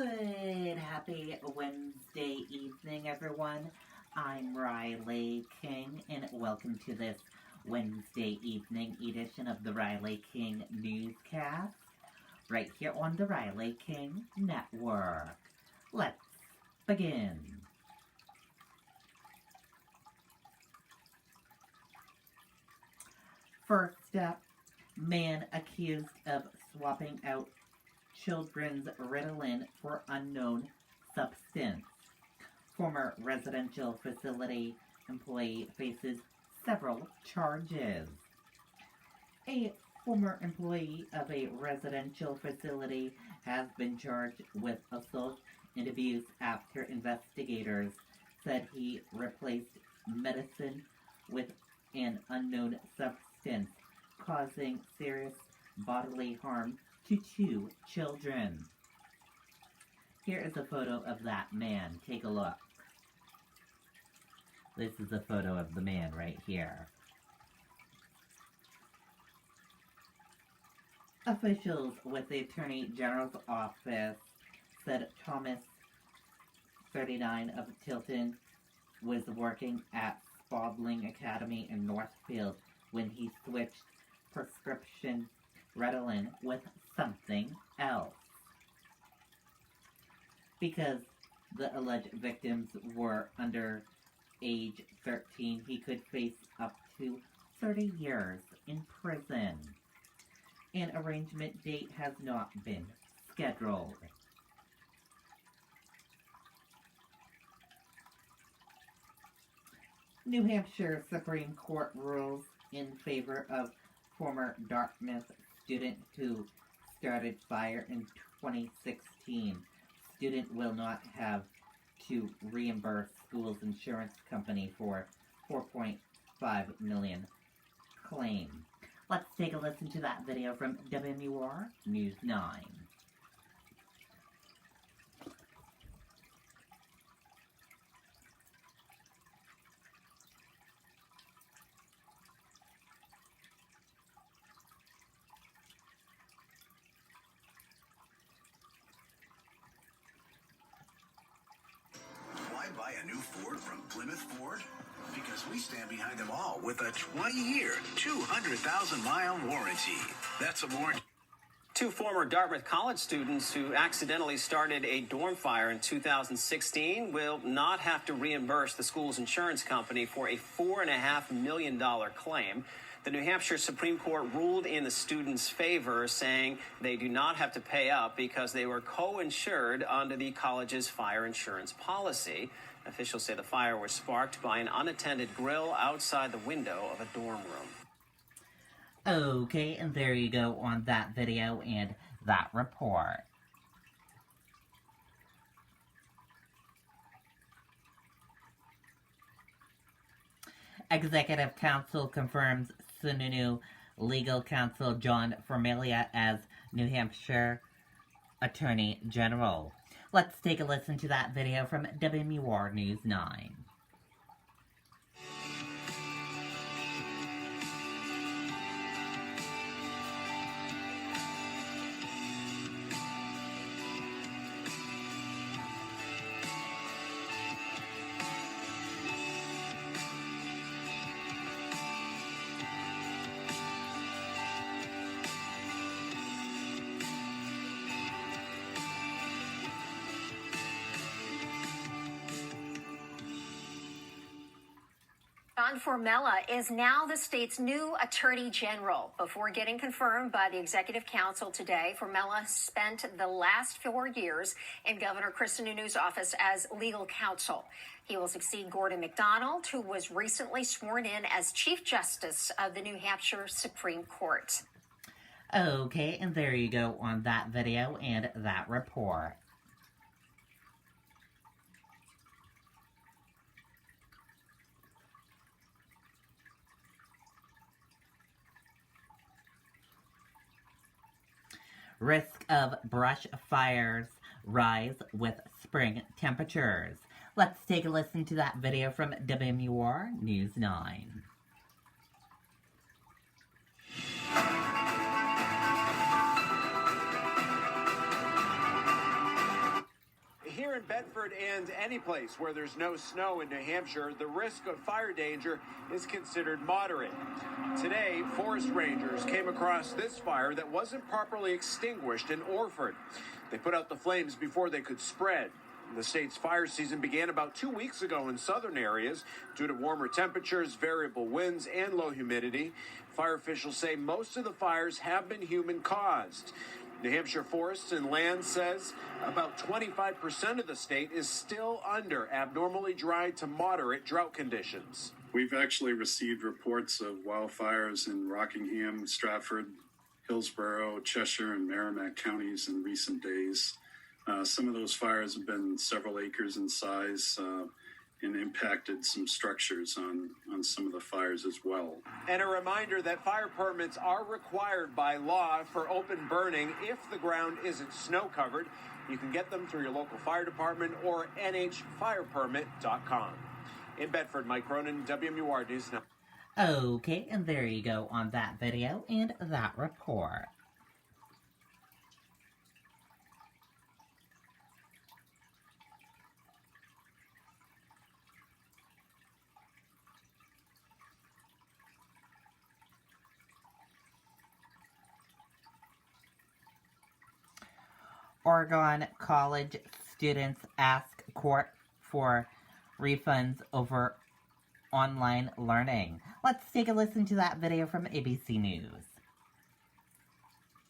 Good, happy Wednesday evening, everyone. I'm Riley King, and welcome to this Wednesday evening edition of the Riley King Newscast, right here on the Riley King Network. Let's begin. First up, man accused of swapping out children's Ritalin for unknown substance. Former residential facility employee faces several charges. A former employee of a residential facility has been charged with assault and abuse after investigators said he replaced medicine with an unknown substance, causing serious bodily harm to 2 children. Here is a photo of that man. Take a look. This is a photo of the man right here. Officials with the Attorney General's office said Thomas, 39, of Tilton, was working at Spalding Academy in Northfield when he switched prescription Ritalin with something else. Because the alleged victims were under age 13, he could face up to 30 years in prison. An arraignment date has not been scheduled. New Hampshire Supreme Court rules in favor of former Dartmouth student who started fire in 2016. Student will not have to reimburse school's insurance company for $4.5 million claim. Let's take a listen to that video from WMUR News 9. Buy a new Ford from Plymouth Ford? Because we stand behind them all with a 20-year, 200,000-mile warranty. That's a warranty. 2 former Dartmouth College students who accidentally started a dorm fire in 2016 will not have to reimburse the school's insurance company for a $4.5 million claim. The New Hampshire Supreme Court ruled in the students' favor, saying they do not have to pay up because they were co-insured under the college's fire insurance policy. Officials say the fire was sparked by an unattended grill outside the window of a dorm room. Okay, and there you go on that video and that report. Executive Council confirms Sununu Legal Counsel John Familia as New Hampshire Attorney General. Let's take a listen to that video from WMUR News 9. John Formella is now the state's new Attorney General. Before getting confirmed by the Executive Council today, Formella spent the last 4 years in Governor Chris Sununu's office as legal counsel. He will succeed Gordon MacDonald, who was recently sworn in as Chief Justice of the New Hampshire Supreme Court. Okay, and there you go on that video and that report. Risk of brush fires rise with spring temperatures. Let's take a listen to that video from WMUR News 9. Bedford and any place where there's no snow in New Hampshire, the risk of fire danger is considered moderate. Today, forest rangers came across this fire that wasn't properly extinguished in Orford. They put out the flames before they could spread. The state's fire season began about 2 weeks ago in southern areas due to warmer temperatures, variable winds, and low humidity. Fire officials say most of the fires have been human-caused. New Hampshire Forests and Land says about 25% of the state is still under abnormally dry to moderate drought conditions. We've actually received reports of wildfires in Rockingham, Stratford, Hillsborough, Cheshire, and Merrimack counties in recent days. Some of those fires have been several acres in size and impacted some structures on some of the fires as well. And a reminder that fire permits are required by law for open burning if the ground isn't snow covered. You can get them through your local fire department or nhfirepermit.com. In Bedford, Mike Cronin, WMUR News Now. Okay, and there you go on that video and that report. Oregon college students ask court for refunds over online learning. Let's take a listen to that video from ABC News.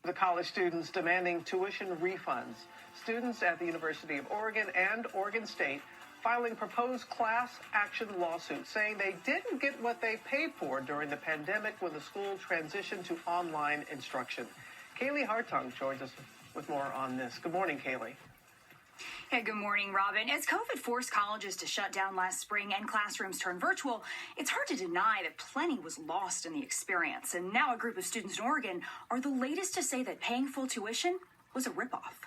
The college students demanding tuition refunds. Students at the University of Oregon and Oregon State filing proposed class action lawsuits saying they didn't get what they paid for during the pandemic when the school transitioned to online instruction. Kaylee Hartung joins us with more on this. Good morning, Kaylee. Hey, good morning, Robin. As COVID forced colleges to shut down last spring and classrooms turned virtual, it's hard to deny that plenty was lost in the experience. And now a group of students in Oregon are the latest to say that paying full tuition was a ripoff.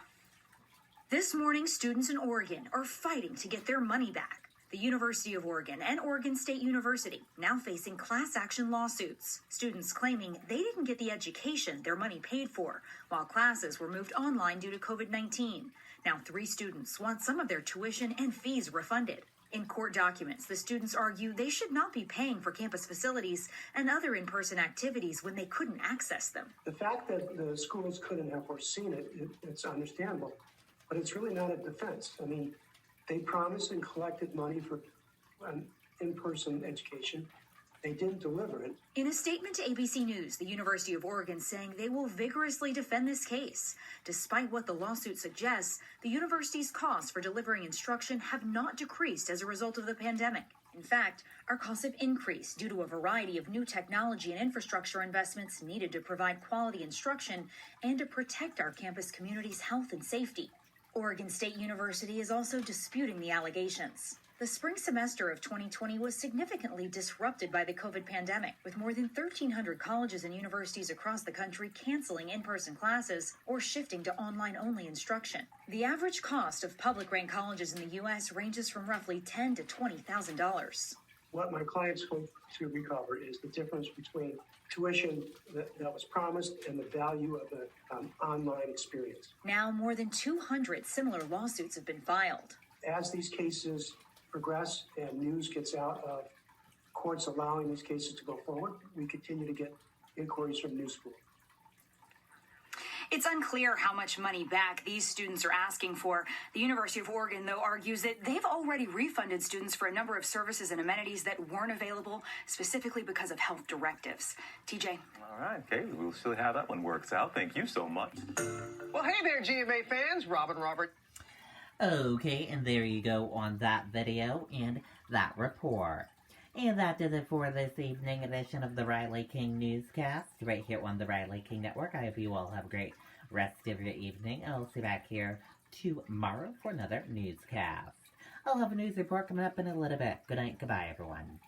This morning, students in Oregon are fighting to get their money back. The University of Oregon and Oregon State University now facing class action lawsuits. Students claiming they didn't get the education their money paid for, while classes were moved online due to COVID-19. Now 3 students want some of their tuition and fees refunded. In court documents, the students argue they should not be paying for campus facilities and other in-person activities when they couldn't access them. The fact that the schools couldn't have foreseen it's understandable, but it's really not a defense. I mean, they promised and collected money for in-person education. They didn't deliver it. In a statement to ABC News, the University of Oregon saying they will vigorously defend this case. Despite what the lawsuit suggests, the university's costs for delivering instruction have not decreased as a result of the pandemic. In fact, our costs have increased due to a variety of new technology and infrastructure investments needed to provide quality instruction and to protect our campus community's health and safety. Oregon State University is also disputing the allegations. The spring semester of 2020 was significantly disrupted by the COVID pandemic, with more than 1,300 colleges and universities across the country canceling in-person classes or shifting to online-only instruction. The average cost of public-ranked colleges in the U.S. ranges from roughly $10,000 to $20,000. What my clients hope to recover is the difference between tuition that was promised and the value of the online experience. Now, more than 200 similar lawsuits have been filed. As these cases progress and news gets out of courts allowing these cases to go forward, we continue to get inquiries from New School. It's unclear how much money back these students are asking for. The University of Oregon, though, argues that they've already refunded students for a number of services and amenities that weren't available, specifically because of health directives. TJ. All right, okay, we'll see how that one works out. Thank you so much. Well, hey there, GMA fans. Robert. Okay, and there you go on that video and that report. And that does it for this evening edition of the Riley King Newscast, right here on the Riley King Network. I hope you all have a great rest of your evening. I'll see you back here tomorrow for another newscast. I'll have a news report coming up in a little bit. Good night, goodbye, everyone.